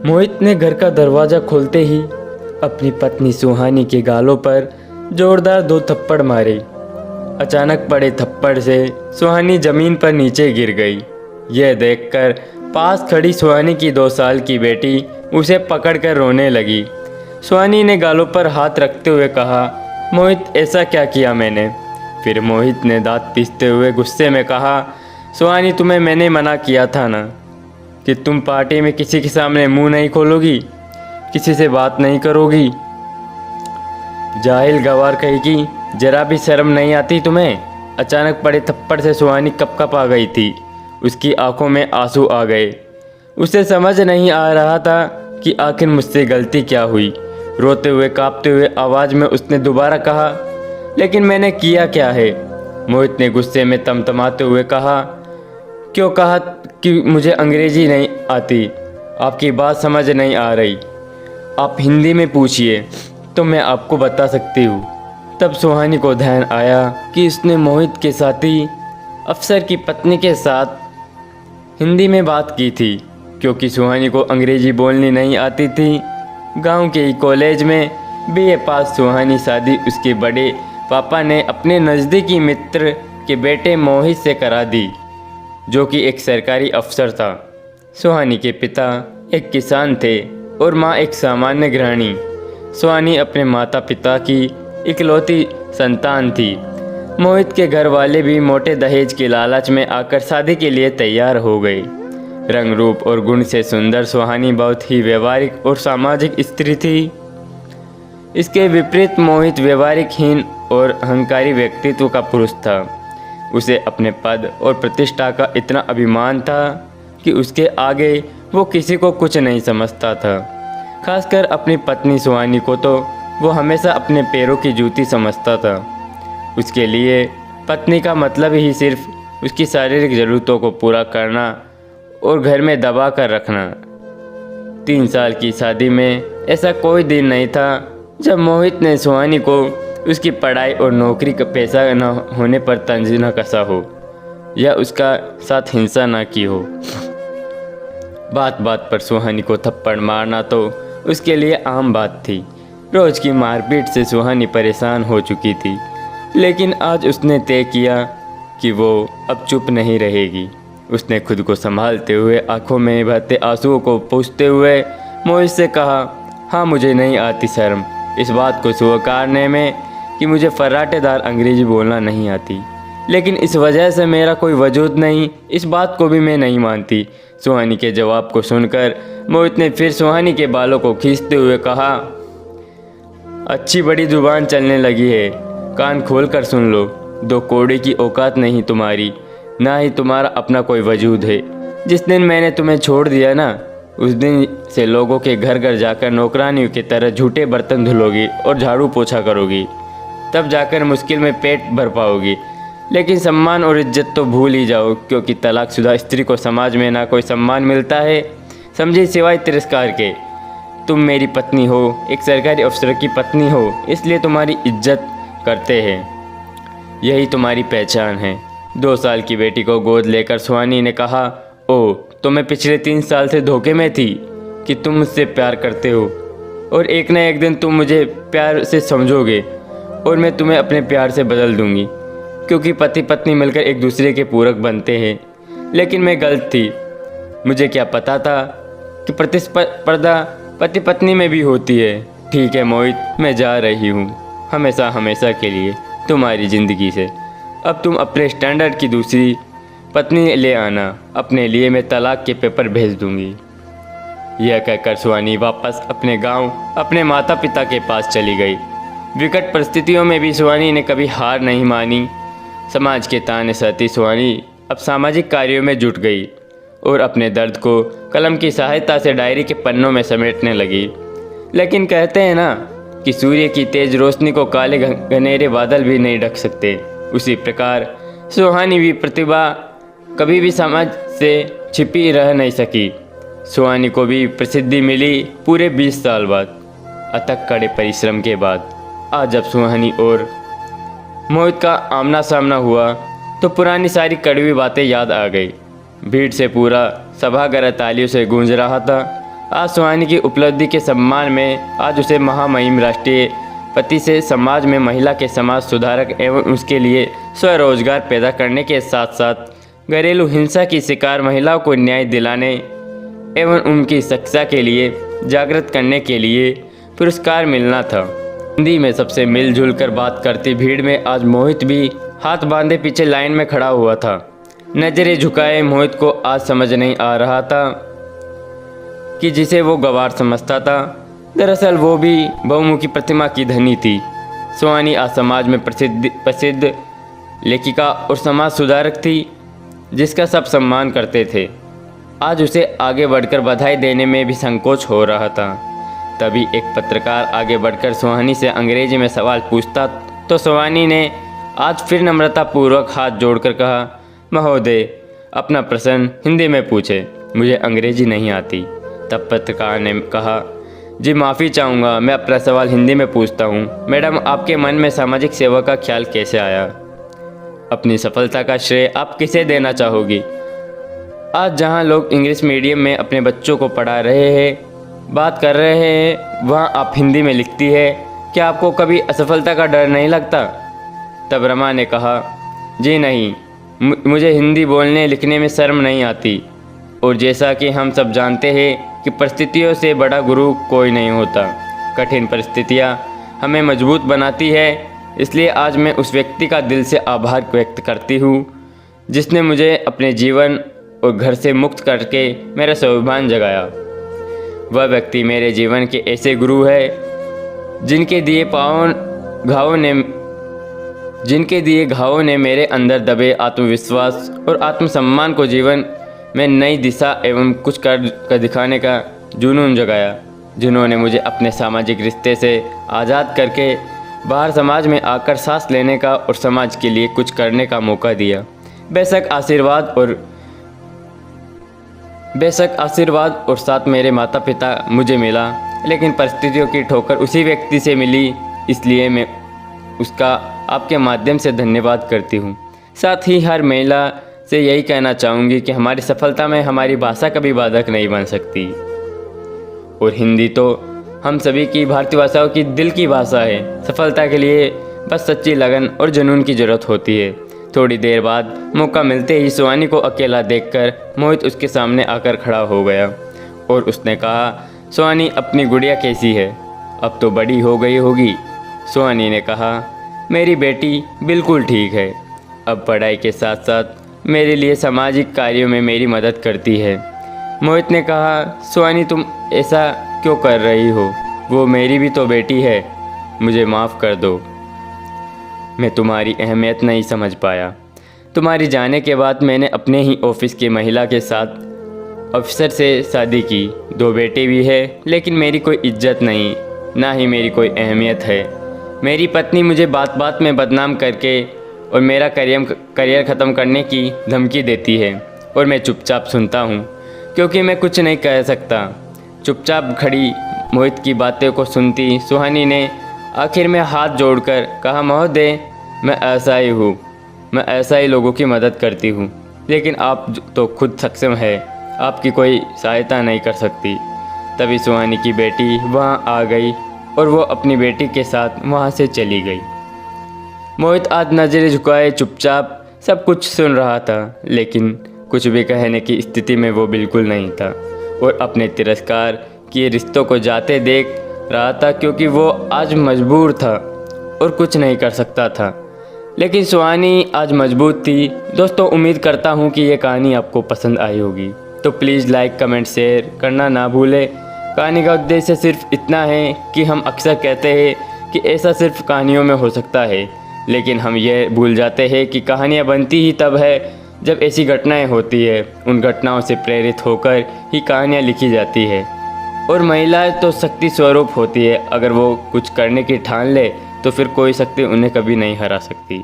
मोहित ने घर का दरवाज़ा खोलते ही अपनी पत्नी सुहानी के गालों पर जोरदार 2 थप्पड़ मारे। अचानक पड़े थप्पड़ से सुहानी ज़मीन पर नीचे गिर गई। यह देखकर पास खड़ी सुहानी की 2 साल की बेटी उसे पकड़कर रोने लगी। सुहानी ने गालों पर हाथ रखते हुए कहा, मोहित ऐसा क्या किया मैंने? फिर मोहित ने दांत पीसते हुए गुस्से में कहा, सुहानी तुम्हें मैंने मना किया था ना कि तुम पार्टी में किसी के सामने मुंह नहीं खोलोगी, किसी से बात नहीं करोगी। जाहिल गवार कहेगी, जरा भी शर्म नहीं आती तुम्हें? अचानक पड़े थप्पड़ से सुहानी कँप आ गई थी। उसकी आंखों में आंसू आ गए। उसे समझ नहीं आ रहा था कि आखिर मुझसे गलती क्या हुई। रोते हुए कांपते हुए आवाज़ में उसने दोबारा कहा, लेकिन मैंने किया क्या है? मोहित ने गुस्से में तमतमाते हुए कहा, क्यों कहा कि मुझे अंग्रेजी नहीं आती? आपकी बात समझ नहीं आ रही। आप हिंदी में पूछिए तो मैं आपको बता सकती हूँ। तब सुहानी को ध्यान आया कि उसने मोहित के साथी अफसर की पत्नी के साथ हिंदी में बात की थी। क्योंकि सुहानी को अंग्रेजी बोलनी नहीं आती थी, गांव के ही कॉलेज में बीए पास सुहानी शादी उसके बड़े पापा ने अपने नज़दीकी मित्र के बेटे मोहित से करा दी, जो कि एक सरकारी अफसर था। सुहानी के पिता एक किसान थे और माँ एक सामान्य गृहिणी। सुहानी अपने माता पिता की इकलौती संतान थी। मोहित के घर वाले भी मोटे दहेज के लालच में आकर शादी के लिए तैयार हो गए। रंग रूप और गुण से सुंदर सुहानी बहुत ही व्यवहारिक और सामाजिक स्त्री थी। इसके विपरीत मोहित व्यवहारिकहीन और अहंकारी व्यक्तित्व का पुरुष था। उसे अपने पद और प्रतिष्ठा का इतना अभिमान था कि उसके आगे वो किसी को कुछ नहीं समझता था। खासकर अपनी पत्नी सुहानी को तो वो हमेशा अपने पैरों की जूती समझता था। उसके लिए पत्नी का मतलब ही सिर्फ उसकी शारीरिक ज़रूरतों को पूरा करना और घर में दबा कर रखना। 3 साल की शादी में ऐसा कोई दिन नहीं था जब मोहित ने सुहानी को उसकी पढ़ाई और नौकरी का पैसा न होने पर तंज न कसा हो या उसका साथ हिंसा न की हो। बात बात पर सुहानी को थप्पड़ मारना तो उसके लिए आम बात थी। रोज़ की मारपीट से सुहानी परेशान हो चुकी थी, लेकिन आज उसने तय किया कि वो अब चुप नहीं रहेगी। उसने खुद को संभालते हुए आंखों में बहते आंसुओं को पोंछते हुए मोहित से कहा, हाँ मुझे नहीं आती शर्म इस बात को स्वीकारने में कि मुझे फर्राटेदार अंग्रेजी बोलना नहीं आती, लेकिन इस वजह से मेरा कोई वजूद नहीं, इस बात को भी मैं नहीं मानती। सुहानी के जवाब को सुनकर मोहित ने फिर सुहानी के बालों को खींचते हुए कहा, अच्छी बड़ी जुबान चलने लगी है, कान खोल कर सुन लो। 2 कौड़ी की औकात नहीं तुम्हारी, ना ही तुम्हारा अपना कोई वजूद है। जिस दिन मैंने तुम्हें छोड़ दिया ना, उस दिन से लोगों के घर घर जाकर नौकरानियों की तरह झूठे बर्तन धुलोगी और झाड़ू पोछा करोगी। तब जाकर मुश्किल में पेट भर पाओगी, लेकिन सम्मान और इज्जत तो भूल ही जाओ, क्योंकि तलाकशुदा स्त्री को समाज में ना कोई सम्मान मिलता है, समझे, सिवाय तिरस्कार के। तुम मेरी पत्नी हो, एक सरकारी अफसर की पत्नी हो, इसलिए तुम्हारी इज्जत करते हैं, यही तुम्हारी पहचान है। 2 साल की बेटी को गोद लेकर सुहानी ने कहा, ओ तो मैं पिछले 3 साल से धोखे में थी कि तुम मुझसे प्यार करते हो, और एक न एक दिन तुम मुझे प्यार से समझोगे और मैं तुम्हें अपने प्यार से बदल दूंगी, क्योंकि पति पत्नी मिलकर एक दूसरे के पूरक बनते हैं। लेकिन मैं गलत थी। मुझे क्या पता था कि प्रतिस्पर्धा पति पत्नी में भी होती है। ठीक है मोहित, मैं जा रही हूँ, हमेशा हमेशा के लिए तुम्हारी ज़िंदगी से। अब तुम अपने स्टैंडर्ड की दूसरी पत्नी ले आना, अपने लिए मैं तलाक के पेपर भेज दूंगी। यह कहकर सुहानी वापस अपने गांव अपने माता पिता के पास चली गई। विकट परिस्थितियों में भी सुहानी ने कभी हार नहीं मानी। समाज के ताने सहती सुहानी अब सामाजिक कार्यों में जुट गई और अपने दर्द को कलम की सहायता से डायरी के पन्नों में समेटने लगी। लेकिन कहते हैं ना कि सूर्य की तेज रोशनी को काले घनेरे बादल भी नहीं ढक सकते, उसी प्रकार सुहानी भी प्रतिभा कभी भी समाज से छिपी रह नहीं सकी। सुहानी को भी प्रसिद्धि मिली पूरे 20 साल बाद, अथक कड़े परिश्रम के बाद। आज जब सुहानी और मोहित का आमना सामना हुआ तो पुरानी सारी कड़वी बातें याद आ गई। भीड़ से पूरा सभागार तालियों से गूंज रहा था। आज सुहानी की उपलब्धि के सम्मान में आज उसे महामहिम राष्ट्रीय पति से समाज में महिला के समाज सुधारक एवं उसके लिए स्वरोजगार पैदा करने के साथ साथ घरेलू हिंसा की शिकार महिलाओं को न्याय दिलाने एवं उनकी शिक्षा के लिए जागृत करने के लिए पुरस्कार मिलना था। हिंदी में सबसे मिलजुल कर बात करती भीड़ में आज मोहित भी हाथ बांधे पीछे लाइन में खड़ा हुआ था। नजरें झुकाए मोहित को आज समझ नहीं आ रहा था कि जिसे वो गवार समझता था दरअसल वो भी बहुमुखी प्रतिमा की धनी थी। सुहानी आज समाज में प्रसिद्ध लेखिका और समाज सुधारक थी जिसका सब सम्मान करते थे। आज उसे आगे बढ़कर बधाई देने में भी संकोच हो रहा था। तभी एक पत्रकार आगे बढ़कर सुहानी से अंग्रेजी में सवाल पूछता तो सुहानी ने आज फिर नम्रतापूर्वक हाथ जोड़कर कहा, महोदय अपना प्रश्न हिंदी में पूछे, मुझे अंग्रेजी नहीं आती। तब पत्रकार ने कहा, जी माफ़ी चाहूँगा, मैं अपना सवाल हिंदी में पूछता हूँ। मैडम, आपके मन में सामाजिक सेवा का ख्याल कैसे आया? अपनी सफलता का श्रेय आप किसे देना चाहोगी? आज जहाँ लोग इंग्लिश मीडियम में अपने बच्चों को पढ़ा रहे हैं, बात कर रहे हैं, वहाँ आप हिंदी में लिखती है। क्या आपको कभी असफलता का डर नहीं लगता? तब रमा ने कहा, जी नहीं, मुझे हिंदी बोलने लिखने में शर्म नहीं आती। और जैसा कि हम सब जानते हैं कि परिस्थितियों से बड़ा गुरु कोई नहीं होता। कठिन परिस्थितियाँ हमें मजबूत बनाती है। इसलिए आज मैं उस व्यक्ति का दिल से आभार व्यक्त करती हूँ जिसने मुझे अपने जीवन और घर से मुक्त करके मेरा स्वाभिमान जगाया। वह व्यक्ति मेरे जीवन के ऐसे गुरु है जिनके दिए घावों ने मेरे अंदर दबे आत्मविश्वास और आत्मसम्मान को जीवन में नई दिशा एवं कुछ कर दिखाने का जुनून जगाया। जिन्होंने मुझे अपने सामाजिक रिश्ते से आज़ाद करके बाहर समाज में आकर सांस लेने का और समाज के लिए कुछ करने का मौका दिया। बेशक आशीर्वाद और साथ मेरे माता पिता मुझे मिला, लेकिन परिस्थितियों की ठोकर उसी व्यक्ति से मिली। इसलिए मैं उसका आपके माध्यम से धन्यवाद करती हूँ। साथ ही हर महिला से यही कहना चाहूँगी कि हमारी सफलता में हमारी भाषा कभी बाधक नहीं बन सकती। और हिंदी तो हम सभी की भारतीय भाषाओं की दिल की भाषा है। सफलता के लिए बस सच्ची लगन और जुनून की ज़रूरत होती है। थोड़ी देर बाद मौका मिलते ही सुहानी को अकेला देखकर मोहित उसके सामने आकर खड़ा हो गया और उसने कहा, सुहानी अपनी गुड़िया कैसी है? अब तो बड़ी हो गई होगी। सुहानी ने कहा, मेरी बेटी बिल्कुल ठीक है। अब पढ़ाई के साथ साथ मेरे लिए सामाजिक कार्यों में मेरी मदद करती है। मोहित ने कहा, सुहानी तुम ऐसा क्यों कर रही हो? वो मेरी भी तो बेटी है, मुझे माफ़ कर दो। मैं तुम्हारी अहमियत नहीं समझ पाया। तुम्हारी जाने के बाद मैंने अपने ही ऑफिस की महिला के साथ अफसर से शादी की। 2 बेटे भी है, लेकिन मेरी कोई इज्जत नहीं, ना ही मेरी कोई अहमियत है। मेरी पत्नी मुझे बात बात में बदनाम करके और मेरा करियर ख़त्म करने की धमकी देती है और मैं चुपचाप सुनता हूँ क्योंकि मैं कुछ नहीं कह सकता। चुपचाप खड़ी मोहित की बातें को सुनती सुहानी ने आखिर में हाथ जोड़कर कहा, महोदय मैं ऐसा ही हूँ, मैं ऐसा ही लोगों की मदद करती हूँ, लेकिन आप तो खुद सक्षम है, आपकी कोई सहायता नहीं कर सकती। तभी सुहानी की बेटी वहाँ आ गई और वो अपनी बेटी के साथ वहाँ से चली गई। मोहित आज नज़रें झुकाए चुपचाप सब कुछ सुन रहा था, लेकिन कुछ भी कहने की स्थिति में वो बिल्कुल नहीं था और अपने तिरस्कार किए रिश्तों को जाते देख रहा था क्योंकि वो आज मजबूर था और कुछ नहीं कर सकता था। लेकिन सुहानी आज मजबूत थी। दोस्तों, उम्मीद करता हूँ कि ये कहानी आपको पसंद आई होगी, तो प्लीज़ लाइक कमेंट शेयर करना ना भूलें। कहानी का उद्देश्य सिर्फ इतना है कि हम अक्सर कहते हैं कि ऐसा सिर्फ कहानियों में हो सकता है, लेकिन हम ये भूल जाते हैं कि कहानियाँ बनती ही तब है जब ऐसी घटनाएं होती है। उन घटनाओं से प्रेरित होकर ही कहानियाँ लिखी जाती है। और महिला तो शक्ति स्वरूप होती है, अगर वो कुछ करने की ठान ले तो फिर कोई शक्ति उन्हें कभी नहीं हरा सकती।